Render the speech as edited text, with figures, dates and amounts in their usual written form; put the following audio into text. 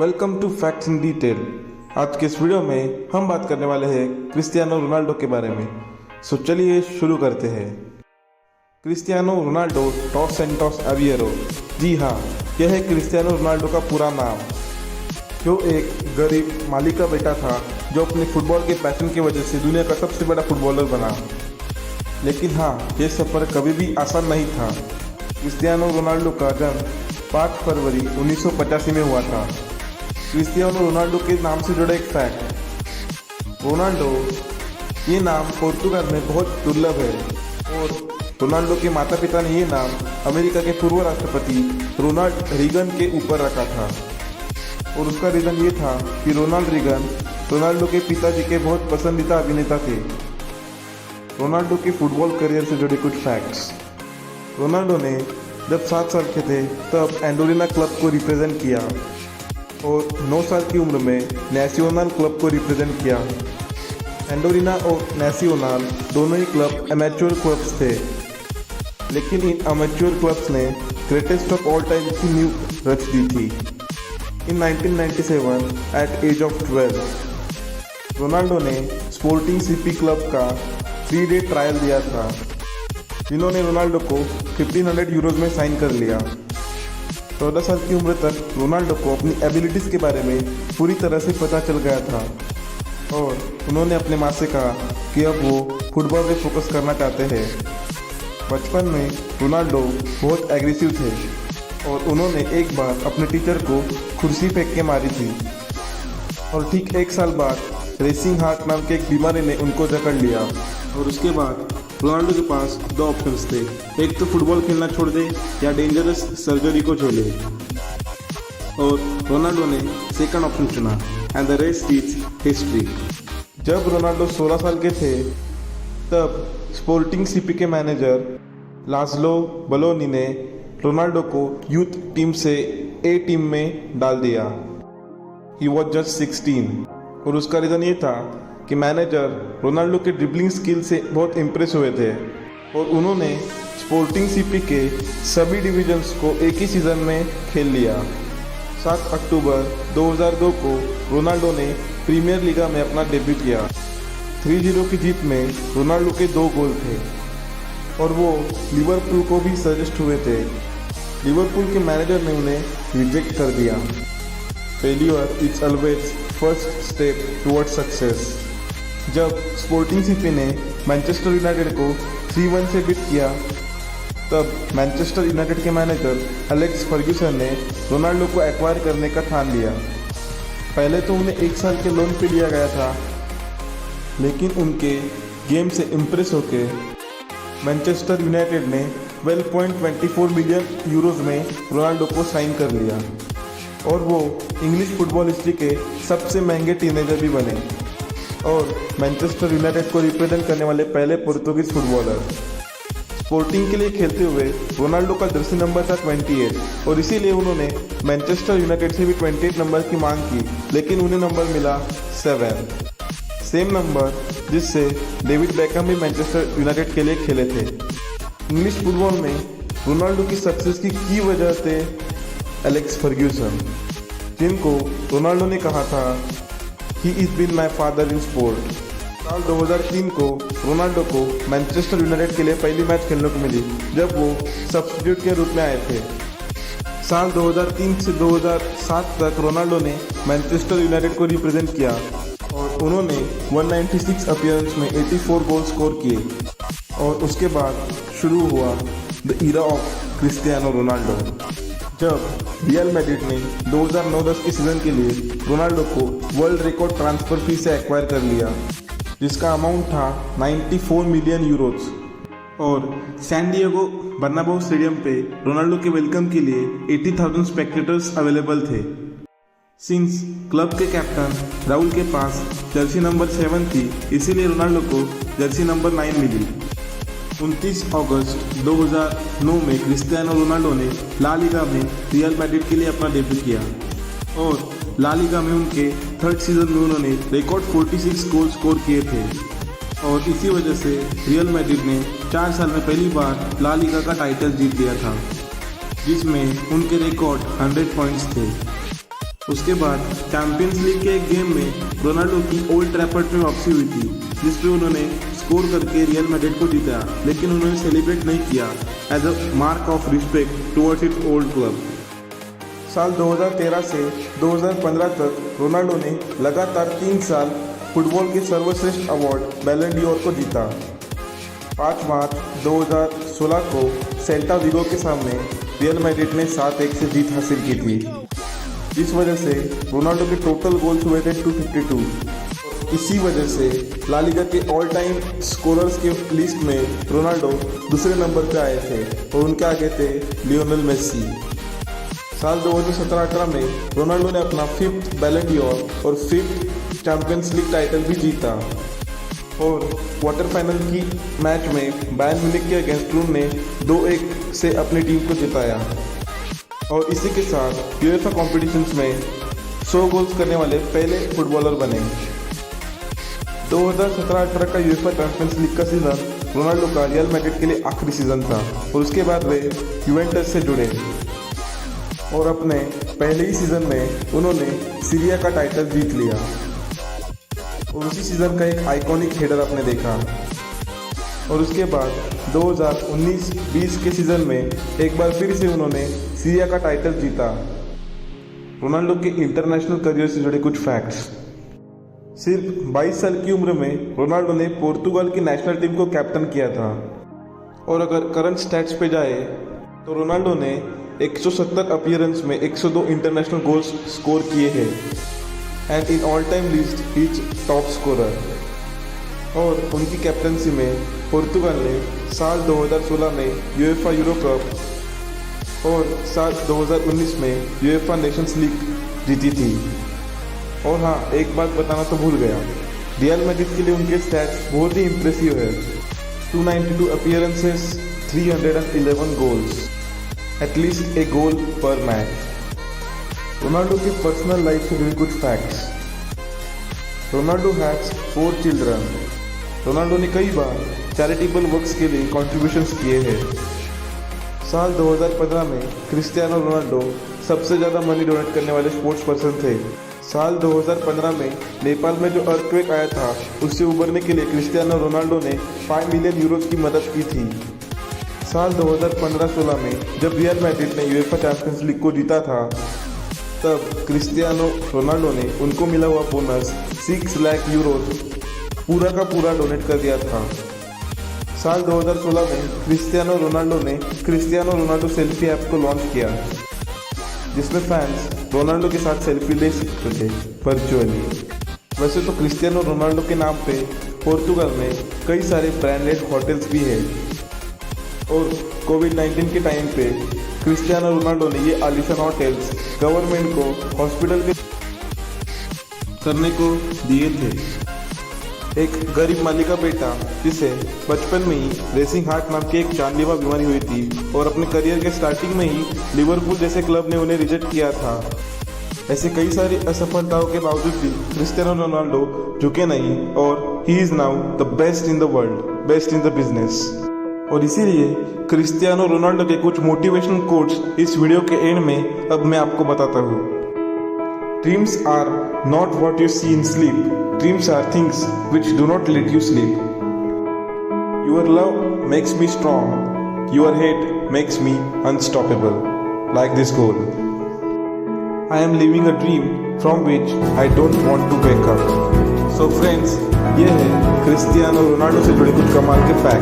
Welcome to facts in detail. आज के इस वीडियो में हम बात करने वाले हैं क्रिस्टियानो रोनाल्डो के बारे में। सो चलिए शुरू करते हैं। क्रिस्टियानो रोनाल्डो डॉस सैंटोस एविएरो, जी हाँ, यह है क्रिस्टियानो रोनाल्डो का पूरा नाम, जो एक गरीब माली का बेटा था जो अपने फुटबॉल के पैशन की वजह से दुनिया का सबसे बड़ा फुटबॉलर बना। लेकिन हाँ, ये सफ़र कभी भी आसान नहीं था। क्रिस्टियानो रोनाल्डो का जन्म 5 फरवरी 1985 में हुआ था। क्रिस्टियानो रोनाल्डो के नाम से जुड़ा एक फैक्ट, रोनाल्डो ये नाम पोर्तुगाल में बहुत दुर्लभ है और रोनाल्डो के माता पिता ने ये नाम अमेरिका के पूर्व राष्ट्रपति रोनाल्ड रीगन के ऊपर रखा था। और उसका रीज़न ये था कि रोनाल्ड रीगन रोनाल्डो के पिताजी के बहुत पसंदीदा अभिनेता थे। रोनाल्डो के फुटबॉल करियर से जुड़े कुछ फैक्ट्स। रोनाल्डो ने जब 7 साल के थे तब एंडोरिना क्लब को रिप्रेजेंट किया और 9 साल की उम्र में नेशनल क्लब को रिप्रेजेंट किया। एंडोरिना और नेशनल दोनों ही क्लब अमेच्योर क्लब्स थे, लेकिन इन अमेच्योर क्लब्स ने ग्रेटेस्ट ऑफ ऑल टाइम की नींव रच दी थी। इन 1997 एट एज ऑफ 12 रोनाल्डो ने स्पोर्टिंग सीपी क्लब का 3-डे ट्रायल दिया था, जिन्होंने रोनाल्डो को 1500 यूरोज में साइन कर लिया। 14 साल की उम्र तक रोनाल्डो को अपनी एबिलिटीज़ के बारे में पूरी तरह से पता चल गया था और उन्होंने अपने माँ से कहा कि अब वो फुटबॉल में फोकस करना चाहते हैं। बचपन में रोनाल्डो बहुत एग्रेसिव थे और उन्होंने एक बार अपने टीचर को कुर्सी फेंक के मारी थी और ठीक 1 साल बाद रेसिंग हार्ट नाम के एक बीमारी ने उनको जकड़ लिया। और उसके बाद रोनाल्डो के पास 2 ऑप्शंस थे, एक तो फुटबॉल खेलना छोड़ दे या डेंजरस सर्जरी को झेले, और रोनाल्डो ने सेकंड ऑप्शन चुना and the rest is history. जब रोनाल्डो 16 साल के थे तब स्पोर्टिंग सीपी के मैनेजर लाज़लो बलोनी ने रोनाल्डो को यूथ टीम से ए टीम में डाल दिया। ही वॉज जस्ट 16 और उसका रीज़न ये था कि मैनेजर रोनाल्डो के ड्रिबलिंग स्किल से बहुत इम्प्रेस हुए थे और उन्होंने स्पोर्टिंग सीपी के सभी डिवीजन्स को एक ही सीज़न में खेल लिया। 7 अक्टूबर 2002 को रोनाल्डो ने प्रीमियर लीगा में अपना डेब्यू किया। 3-0 की जीत में रोनाल्डो के 2 गोल थे और वो लिवरपूल को भी सजेस्ट हुए थे। लिवरपूल के मैनेजर ने उन्हें रिजेक्ट कर दिया। Failure is always first step towards success. जब स्पोर्टिंग सीपी ने मैनचेस्टर यूनाइटेड को 3-1 से बीट किया तब मैनचेस्टर यूनाइटेड के मैनेजर एलेक्स फर्ग्यूसन ने रोनाल्डो को एक्वायर करने का ठान लिया। पहले तो उन्हें 1 साल के लोन पे लिया गया था, लेकिन उनके गेम से इम्प्रेस होकर मैनचेस्टर यूनाइटेड ने 12.24 मिलियन यूरोज में रोनाल्डो को साइन कर लिया और वो इंग्लिश फुटबॉल हिस्ट्री के सबसे महंगे टीनेजर भी बने और मैनचेस्टर यूनाइटेड को रिप्रेजेंट करने वाले पहले पुर्तगाली फुटबॉलर। स्पोर्टिंग के लिए खेलते हुए रोनाल्डो का जर्सी नंबर था 28 और इसीलिए उन्होंने मैनचेस्टर यूनाइटेड से भी 28 नंबर की मांग की, लेकिन उन्हें नंबर मिला 7, सेम नंबर जिससे डेविड बेकहम भी मैनचेस्टर यूनाइटेड के लिए खेले थे। इंग्लिश फुटबॉल में रोनाल्डो की सक्सेस की वजह थे एलेक्स फर्ग्यूसन, जिनको रोनाल्डो ने कहा था he is been my father in sport. साल 2003 को रोनाल्डो को मैनचेस्टर यूनाइटेड के लिए पहली मैच खेलने को मिली जब वो सब्स्टिट्यूट के रूप में आए थे। साल 2003 से 2007 तक रोनाल्डो ने मैनचेस्टर यूनाइटेड को रिप्रेजेंट किया और उन्होंने 196 अपीयरेंस में 84 गोल स्कोर किए और उसके बाद शुरू हुआ the era of Cristiano Ronaldo, जब रियल मैड्रिड ने 2009-10 के सीज़न के लिए रोनाल्डो को वर्ल्ड रिकॉर्ड ट्रांसफर फी से एक्वायर कर लिया, जिसका अमाउंट था 94 मिलियन यूरोज। और सैन डिएगो बर्नाबाउ स्टेडियम पे रोनाल्डो के वेलकम के लिए 80,000 स्पेक्टेटर्स अवेलेबल थे। सिंस क्लब के कैप्टन राहुल के पास जर्सी नंबर 7 थी, इसीलिए रोनाल्डो को जर्सी नंबर 9 मिली। 29 अगस्त 2009 में क्रिस्टियानो रोनाल्डो ने ला लीगा में रियल मैड्रिड के लिए अपना डेब्यू किया और ला लीगा में उनके 3rd सीजन में उन्होंने रिकॉर्ड 46 गोल स्कोर किए थे और इसी वजह से रियल मैड्रिड ने 4 साल में पहली बार ला लीगा का टाइटल जीत लिया था, जिसमें उनके रिकॉर्ड 100 पॉइंट्स थे। उसके बाद चैंपियंस लीग के एक गेम में रोनाल्डो की ओल्ड ट्रैफर्ड में वापसी हुई थी, जिसपे उन्होंने स्कोर करके रियल मैड्रिड को जीता, लेकिन उन्होंने सेलिब्रेट नहीं किया as a mark of respect towards its old club. साल 2013 से 2015 तक रोनाल्डो ने लगातार 3 साल फुटबॉल के सर्वश्रेष्ठ अवार्ड बैलन ड'ओर को जीता। 5 मार्च 2016 को सेल्टा विगो के सामने रियल मैड्रिड ने 7-1 से जीत हासिल की थी, जिस वजह से रोनाल्डो के टोटल गोल्स हुए थे 252। इसी वजह से ला लीगा के ऑल टाइम स्कोरर्स के लिस्ट में रोनाल्डो दूसरे नंबर पर आए थे और उनके आगे थे लियोनेल मेसी। साल 2017-18 में रोनाल्डो ने अपना 5th बैलन ड'ओर और 5th चैंपियंस लीग टाइटल भी जीता और क्वार्टर फाइनल की मैच में बायर्न म्यूनिख के अगेंस्ट ने 2-1 से अपनी टीम को जिताया और इसी के साथ यूएफए कॉम्पिटिशन्स में 100 गोल्स करने वाले पहले फुटबॉलर बने। 2017-18 का यूएफए चैंपियंस लीग का सीजन रोनाल्डो का रियल मैड्रिड के लिए आखिरी सीजन था और उसके बाद वे यूवेंटस से जुड़े और अपने पहले ही सीजन में उन्होंने सीरिया का टाइटल जीत लिया और उसी सीजन का एक आइकॉनिक हेडर आपने देखा। और उसके बाद 2019-20 के सीजन में एक बार फिर से उन्होंने सीरिया का टाइटल जीता। रोनाल्डो के इंटरनेशनल करियर से जुड़े कुछ फैक्ट्स। सिर्फ 22 साल की उम्र में रोनाल्डो ने पोर्तुगाल की नेशनल टीम को कैप्टन किया था और अगर करंट स्टैट्स पे जाए तो रोनाल्डो ने 170 अपीयरेंस में 102 इंटरनेशनल गोल्स स्कोर किए हैं and in all time list his top scorer. और उनकी कैप्टनसी में पोर्तुगाल ने साल 2016 में यूएफए यूरो कप और साल 2019 में यूएफए नेशंस लीग जीती थी। और हाँ, एक बात बताना तो भूल गया, रियल मैड्रिड के लिए उनके स्टैट्स बहुत ही इंप्रेसिव है। 292 अपीयरेंसेस, 311 गोल्स, एटलीस्ट ए गोल पर मैच। रोनाल्डो की पर्सनल लाइफ से जुड़ी कुछ facts. Ronaldo has 4 children. Ronaldo ने कई बार चैरिटेबल वर्क्स के लिए कॉन्ट्रीब्यूशंस किए हैं। साल 2015 में क्रिस्टियानो रोनाल्डो सबसे ज़्यादा मनी डोनेट करने वाले स्पोर्ट्स पर्सन थे। साल 2015 में नेपाल में जो अर्थक्वेक आया था उससे उबरने के लिए क्रिस्टियानो रोनाल्डो ने 5 मिलियन यूरोज की मदद की थी। साल 2015-16 में जब रियल मैड्रिड ने यूएफए चैंपियंस लीग को जीता था तब क्रिस्टियानो रोनाल्डो ने उनको मिला हुआ बोनस 6 लाख यूरोज पूरा का पूरा डोनेट कर दिया था। साल 2016 में क्रिस्टियानो रोनाल्डो ने क्रिस्टियानो रोनाल्डो सेल्फी ऐप को लॉन्च किया, जिसमें फैंस रोनाल्डो के साथ सेल्फी ले सकते थे वर्चुअली। वैसे तो क्रिस्टियानो रोनाल्डो के नाम पे पोर्तुगाल में कई सारे ब्रांडेड होटल्स भी है और कोविड-19 के टाइम पे क्रिस्टियानो रोनाल्डो ने ये आलीशान होटल्स गवर्नमेंट को हॉस्पिटल के करने को दिए थे। एक गरीब माली का बेटा जिसे बचपन में ही रेसिंग हार्ट नाम की एक जानलेवा बीमारी हुई थी और अपने करियर के स्टार्टिंग में ही लिवरपूल जैसे क्लब ने उन्हें रिजेक्ट किया था। ऐसे कई सारी असफलताओं के बावजूद भी क्रिस्टियानो रोनाल्डो झुके नहीं और he is now the best in the world, best in the business. और इसीलिए क्रिस्टियानो रोनाल्डो के कुछ मोटिवेशनल कोट्स इस वीडियो के एंड में अब मैं आपको बताता हूँ। Dreams are not what you see in sleep, dreams are things which do not let you sleep. Your love makes me strong, your hate makes me unstoppable, like this goal. I am living a dream from which I don't want to wake up. So friends, ये है Cristiano Ronaldo से जुड़े कुछ कमाल के fact.